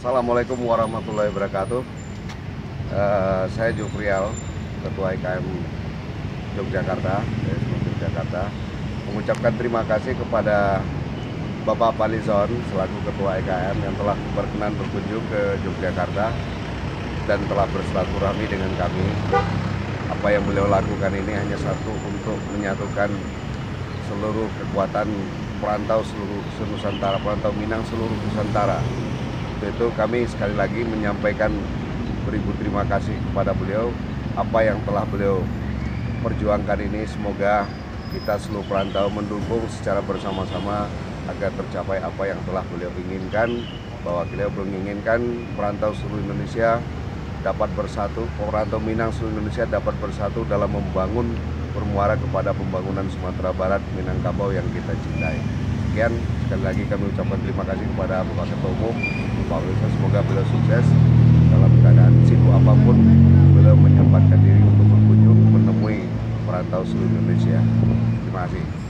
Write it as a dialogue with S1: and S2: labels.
S1: Assalamualaikum warahmatullahi wabarakatuh. Saya Jufrial, Ketua IKM Yogyakarta, Yogyakarta, mengucapkan terima kasih kepada Bapak Fadlizon selaku Ketua IKM yang telah berkenan berkunjung ke Yogyakarta dan telah bersilaturahmi dengan kami. Apa yang beliau lakukan ini hanya satu, untuk menyatukan seluruh kekuatan perantau seluruh Nusantara, perantau Minang seluruh Nusantara. Itu kami sekali lagi menyampaikan beribu terima kasih kepada beliau. Apa yang telah beliau perjuangkan ini, semoga kita seluruh perantau mendukung secara bersama-sama agar tercapai apa yang telah beliau inginkan, bahwa beliau menginginkan perantau seluruh Indonesia dapat bersatu, perantau Minang seluruh Indonesia dapat bersatu dalam membangun bermuara kepada pembangunan Sumatera Barat, Minangkabau yang kita cintai. Sekian, sekali lagi kami ucapkan terima kasih kepada Bapak Ketua Umum, Pak Wilson. Semoga beliau sukses dalam keadaan sibuk apapun, beliau menyempatkan diri untuk berkunjung menemui perantau seluruh Indonesia. Terima kasih.